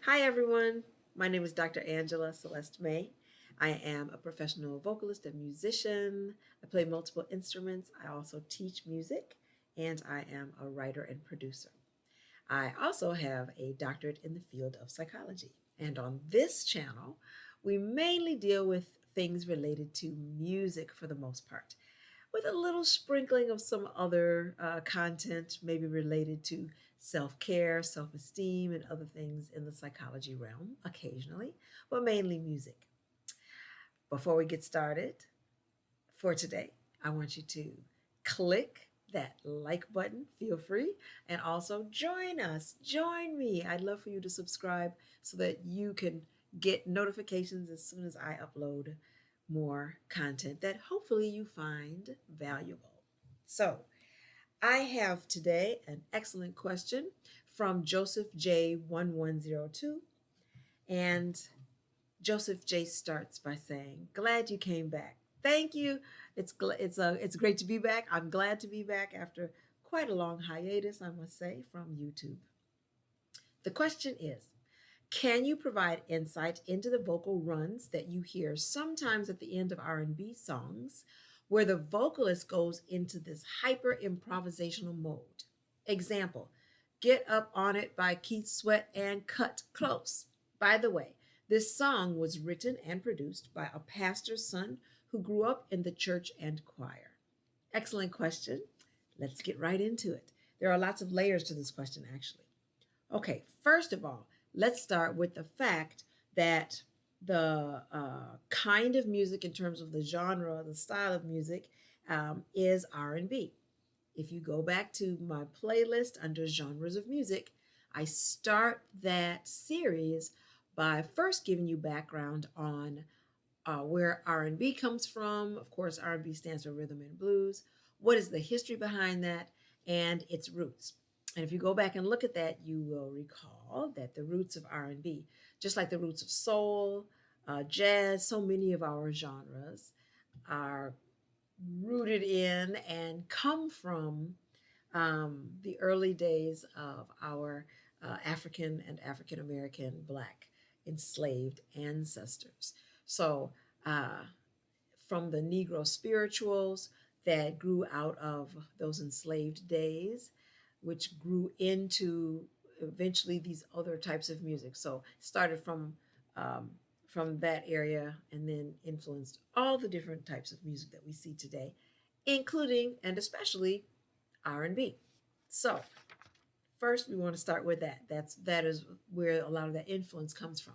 Hi, everyone. My name is Dr. Angela Celeste May. I am a professional vocalist and musician. I play multiple instruments. I also teach music, and I am a writer and producer. I also have a doctorate in the field of psychology. And on this channel, we mainly deal with things related to music for the most part, with a little sprinkling of some other content, maybe related to self care, self esteem, and other things in the psychology realm occasionally, but mainly music. Before we get started for today, I want you to click that like button, feel free, and also join us. Join me. I'd love for you to subscribe so that you can get notifications as soon as I upload more content that hopefully you find valuable. So, I have today an excellent question from Joseph J1102. And Joseph J starts by saying, "Glad you came back." Thank you. It's great to be back. I'm glad to be back after quite a long hiatus, I must say, from YouTube. The question is, can you provide insight into the vocal runs that you hear sometimes at the end of R&B songs where the vocalist goes into this hyper improvisational mode? Example, Get Up on It by Keith Sweat and Cut Close. By the way, this song was written and produced by a pastor's son who grew up in the church and choir. Excellent question. Let's get right into it. There are lots of layers to this question, actually. Okay, first of all, let's start with the fact that the kind of music, in terms of the genre, the style of music, is R&B. If you go back to my playlist under genres of music, I start that series by first giving you background on where R&B comes from. Of course, R&B stands for rhythm and blues. What is the history behind that and its roots? And if you go back and look at that, you will recall that the roots of R&B, just like the roots of soul, jazz, so many of our genres are rooted in and come from the early days of our African and African American Black enslaved ancestors. So, uh, from the Negro spirituals that grew out of those enslaved days, which grew into eventually these other types of music. So, started um, from that area and then influenced all the different types of music that we see today, including and especially R&B. So, first we want to start with that. That is where a lot of that influence comes from.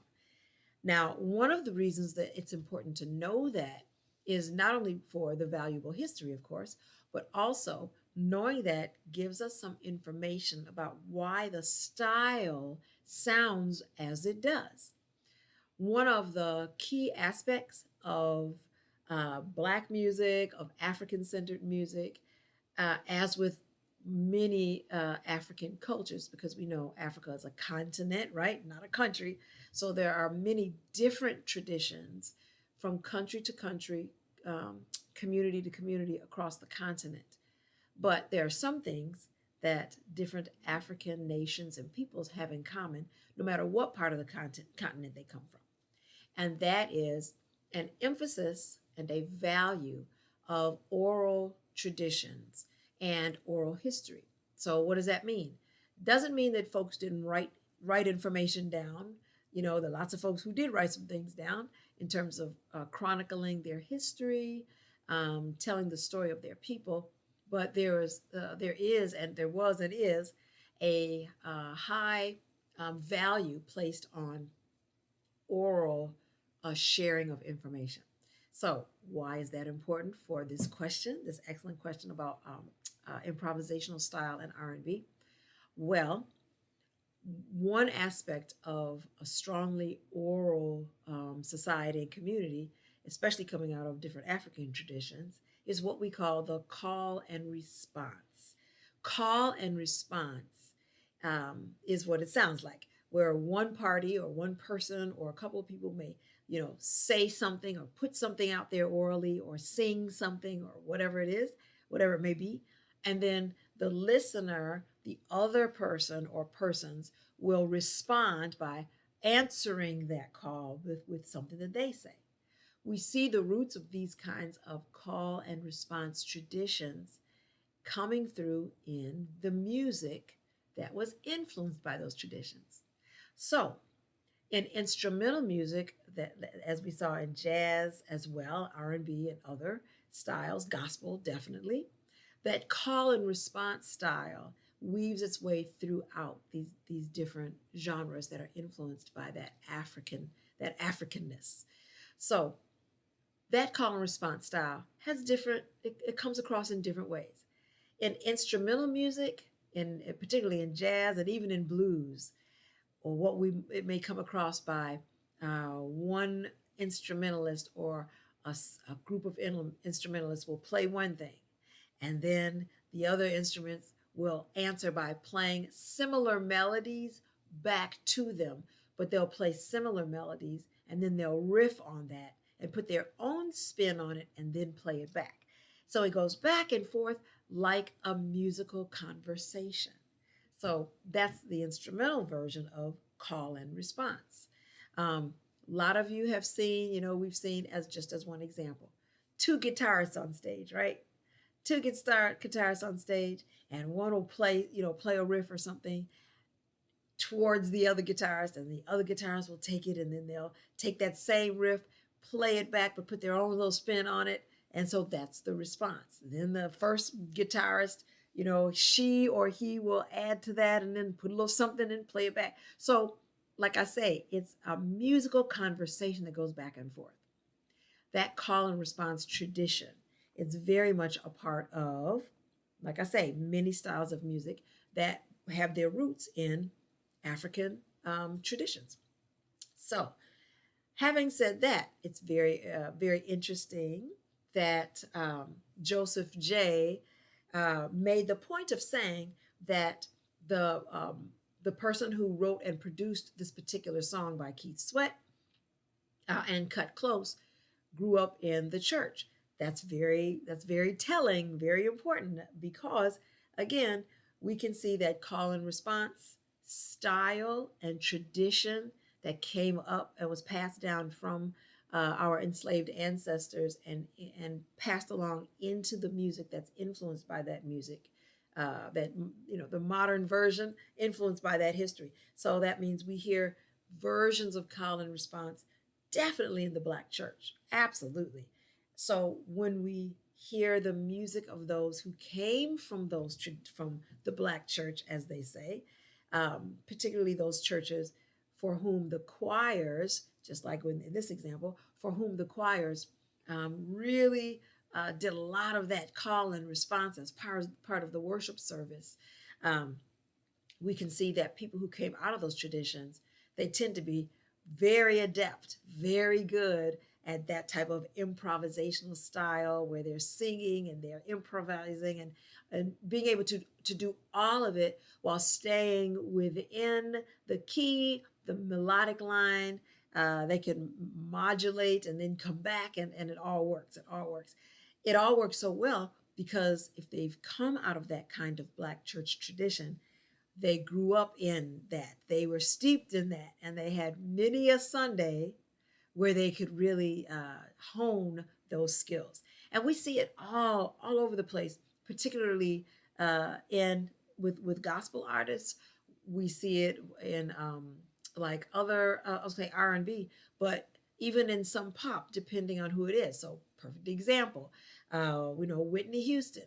Now, one of the reasons that it's important to know that is not only for the valuable history, of course, but also knowing that gives us some information about why the style sounds as it does. One of the key aspects of Black music, of African centered music, as with many African cultures, because we know Africa is a continent, right? Not a country. So there are many different traditions from country to country, um, community to community across the continent. But there are some things that different African nations and peoples have in common, no matter what part of the continent they come from. And that is an emphasis and a value of oral traditions and oral history. So what does that mean? Doesn't mean that folks didn't write information down. You know, there are lots of folks who did write some things down in terms of chronicling their history, telling the story of their people. But there is, and there was, and is a high value placed on oral sharing of information. So, why is that important for this question? This excellent question about improvisational style and R&B. Well, one aspect of a strongly oral society and community, especially coming out of different African traditions, is what we call the call and response. Call and response is what it sounds like, where one party or one person or a couple of people may, say something or put something out there orally or sing something or whatever it is, whatever it may be. And then the listener, the other person or persons, will respond by answering that call with something that they say. We see the roots of these kinds of call and response traditions coming through in the music that was influenced by those traditions. So, in instrumental music, as we saw in jazz as well, R&B and other styles, gospel definitely, that call and response style weaves its way throughout these different genres that are influenced by that Africanness. So that call and response style has it comes across in different ways. In instrumental music, in particularly in jazz and even in blues, or what we it may come across by one instrumentalist or a group of instrumentalists will play one thing, and then the other instruments will answer by playing similar melodies back to them, but they'll play similar melodies and then they'll riff on that and put their own spin on it and then play it back. So it goes back and forth like a musical conversation. So that's the instrumental version of call and response. A lot of you have seen, we've seen as just as one example, two guitarists on stage, right? Two guitarists on stage, and one will play a riff or something towards the other guitarist, and the other guitarist will take it, and then they'll take that same riff, play it back, but put their own little spin on it. And so that's the response. Then the first guitarist, she or he will add to that and then put a little something and play it back. So, like I say, it's a musical conversation that goes back and forth. That call and response tradition is very much a part of, like I say, many styles of music that have their roots in African traditions. So, having said that, it's very interesting that Joseph J. Made the point of saying that the person who wrote and produced this particular song by Keith Sweat and Cut Close grew up in the church. That's very telling, very important, because again, we can see that call and response style and tradition that came up and was passed down from our enslaved ancestors and passed along into the music that's influenced by that music, that the modern version influenced by that history. So that means we hear versions of call and response definitely in the Black church, absolutely. So when we hear the music of those who came from from the Black church, as they say, particularly those churches for whom the choirs, just like in this example, for whom the choirs really did a lot of that call and response as part of the worship service. We can see that people who came out of those traditions, they tend to be very adept, very good at that type of improvisational style where they're singing and they're improvising and being able to do all of it while staying within the key, the melodic line. They can modulate and then come back, and it all works. It all works. It all works so well because if they've come out of that kind of Black church tradition, they grew up in that. They were steeped in that, and they had many a Sunday where they could really hone those skills. And we see it all over the place, particularly in with gospel artists. We see it in like other, I'll say R&B, but even in some pop, depending on who it is. So, perfect example, we know Whitney Houston.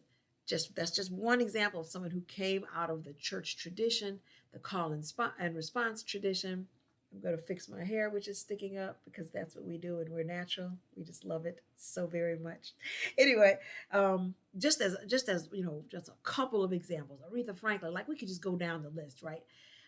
That's just one example of someone who came out of the church tradition, the call and response tradition. I'm going to fix my hair, which is sticking up, because that's what we do and we're natural. We just love it so very much. Anyway, just as just a couple of examples. Aretha Franklin, like we could just go down the list, right?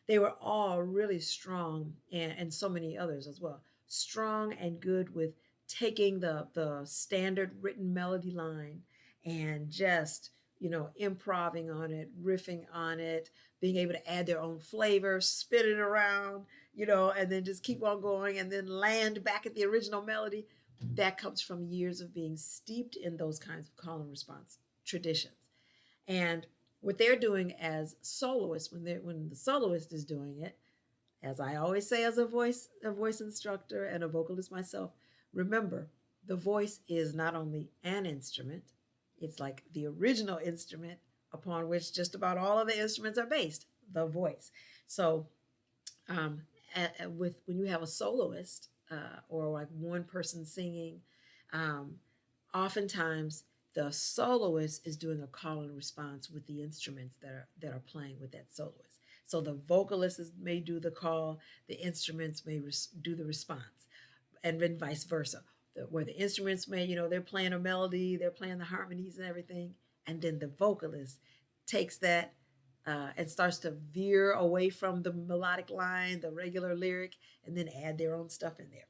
They were all really strong, and so many others as well. Strong and good with taking the standard written melody line and just improving on it, riffing on it, being able to add their own flavor, spin it around, and then just keep on going and then land back at the original melody. That comes from years of being steeped in those kinds of call and response traditions. And what they're doing as soloists, when the soloist is doing it, As I always say, as a voice instructor and a vocalist myself, remember the voice is not only an instrument, it's like the original instrument upon which just about all of the instruments are based, the voice. So, um, with when you have a soloist or like one person singing, um, oftentimes the soloist is doing a call and response with the instruments that are playing with that soloist. So the vocalist may do the call, the instruments may do the response, and then vice versa. Where the instruments may, they're playing a melody, they're playing the harmonies and everything, and then the vocalist takes that and starts to veer away from the melodic line, the regular lyric, and then add their own stuff in there.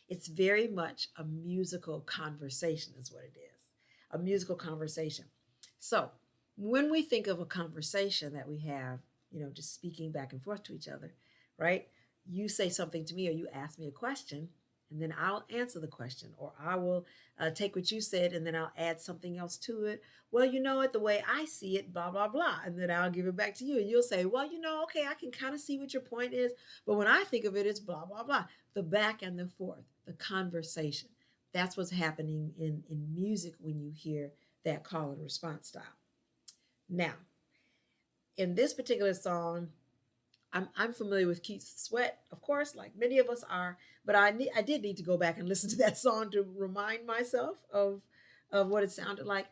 It's very much a musical conversation, is what it is. A musical conversation. So, when we think of a conversation that we have, just speaking back and forth to each other, right? You say something to me or you ask me a question, and then I'll answer the question, or I will take what you said and then I'll add something else to it. Well, you know it the way I see it, blah, blah, blah. And then I'll give it back to you. And you'll say, well, okay, I can kind of see what your point is. But when I think of it, it's blah, blah, blah. The back and the forth, the conversation. That's what's happening in music when you hear that call and response style. Now, in this particular song, I'm familiar with Keith Sweat, of course, like many of us are, but I did need to go back and listen to that song to remind myself of what it sounded like.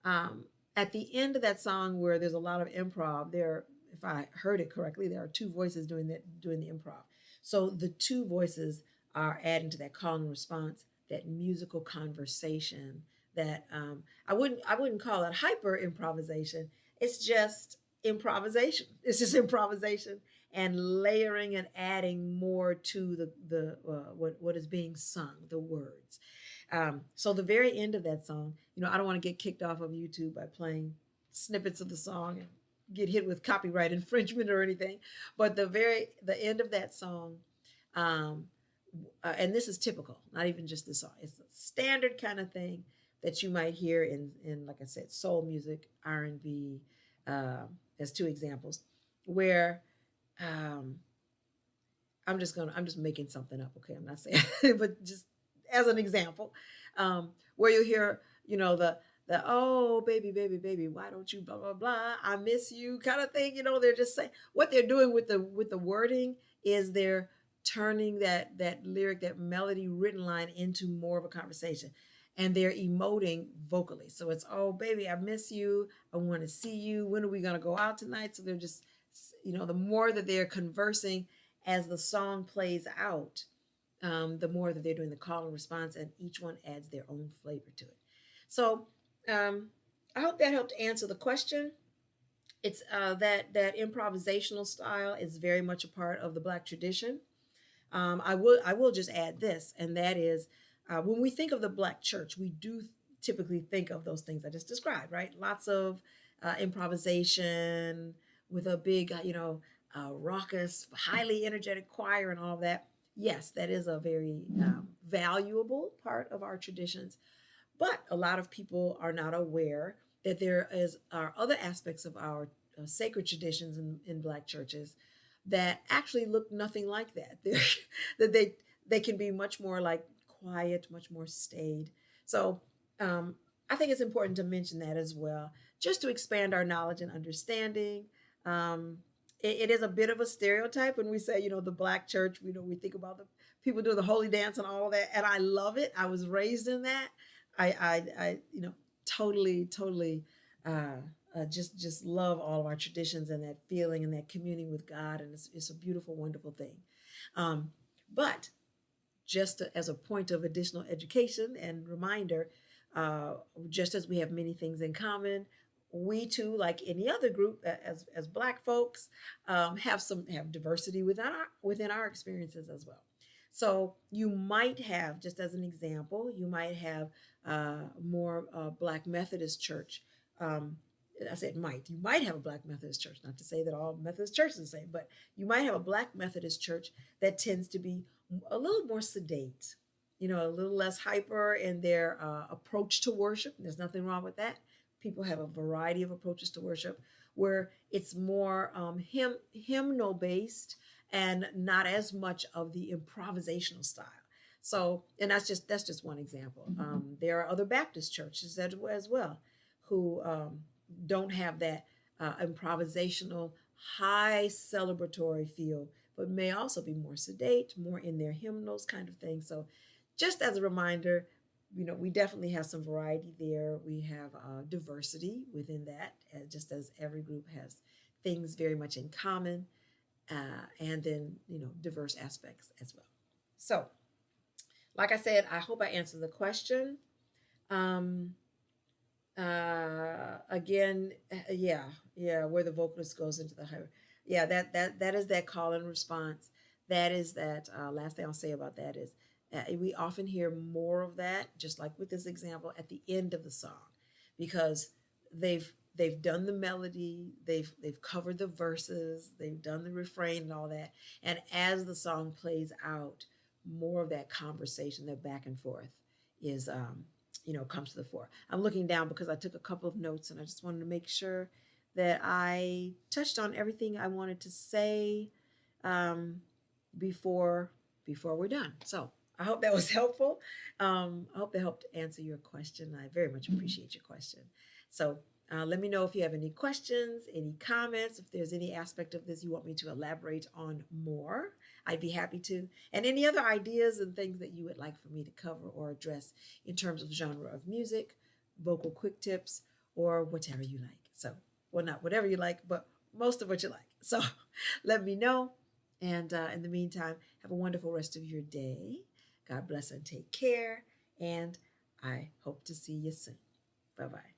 Um, at the end of that song, where there's a lot of improv, if I heard it correctly, there are two voices doing the improv. So the two voices are adding to that call and response, that musical conversation. That I wouldn't call it hyper improvisation. It's just improvisation. It's just improvisation and layering and adding more to the what is being sung, the words. So the very end of that song, I don't want to get kicked off of YouTube by playing snippets of the song and get hit with copyright infringement or anything. But the end of that song, um, and this is typical, not even just this song. It's a standard kind of thing that you might hear in like I said, soul music, R&B, as two examples, where um, I'm just making something up. Okay, I'm not saying, but just as an example, where you hear, the oh baby baby baby, why don't you blah blah blah, I miss you kind of thing. They're just saying what they're doing with the wording is they're turning that lyric, that melody written line into more of a conversation, and they're emoting vocally. So it's, oh baby, I miss you, I want to see you, when are we going to go out tonight? So they're just, the more that they're conversing as the song plays out, the more that they're doing the call and response, and each one adds their own flavor to it. So I hope that helped answer the question. It's that improvisational style is very much a part of the Black tradition. I will just add this, and that is, when we think of the Black church, we do typically think of those things I just described, right? Lots of improvisation with a big, raucous, highly energetic choir and all of that. Yes, that is a very valuable part of our traditions, but a lot of people are not aware that are other aspects of our sacred traditions in Black churches that actually look nothing like that. That they can be much more like quiet, much more staid. So I think it's important to mention that as well, just to expand our knowledge and understanding. It is a bit of a stereotype when we say, the Black church. We think about the people doing the holy dance and all of that, and I love it. I was raised in that. I totally just love all of our traditions and that feeling and that communing with God, and it's a beautiful, wonderful thing. But just as a point of additional education and reminder, just as we have many things in common, we too, like any other group, as Black folks, have diversity within our experiences as well. So you might have, just as an example, you might have more Black Methodist church. I said might. You might have a Black Methodist church. Not to say that all Methodist churches are the same, but you might have a Black Methodist church that tends to be a little more sedate, a little less hyper in their approach to worship. There's nothing wrong with that. People have a variety of approaches to worship where it's more hymnal based and not as much of the improvisational style. So, and that's just one example. There are other Baptist churches as well who don't have that improvisational, high celebratory feel, but may also be more sedate, more in their hymnals kind of thing. So, just as a reminder, we definitely have some variety there. We have diversity within that, just as every group has things very much in common, and then, diverse aspects as well. So, like I said, I hope I answered the question. Um, Again, yeah, where the vocalist goes into the higher, yeah, that is that call and response. That is that. Last thing I'll say about that is we often hear more of that, just like with this example, at the end of the song, because they've done the melody, they've covered the verses, they've done the refrain and all that, and as the song plays out, more of that conversation, that back and forth, is comes to the fore. I'm looking down because I took a couple of notes and I just wanted to make sure that I touched on everything I wanted to say um, before we're done. So I hope that was helpful. I hope that helped answer your question. I very much appreciate your question. So let me know if you have any questions, any comments, if there's any aspect of this you want me to elaborate on more. I'd be happy to. And any other ideas and things that you would like for me to cover or address in terms of genre of music, vocal quick tips, or whatever you like. So, well, not whatever you like, but most of what you like. So let me know. And in the meantime, have a wonderful rest of your day. God bless and take care. And I hope to see you soon. Bye bye.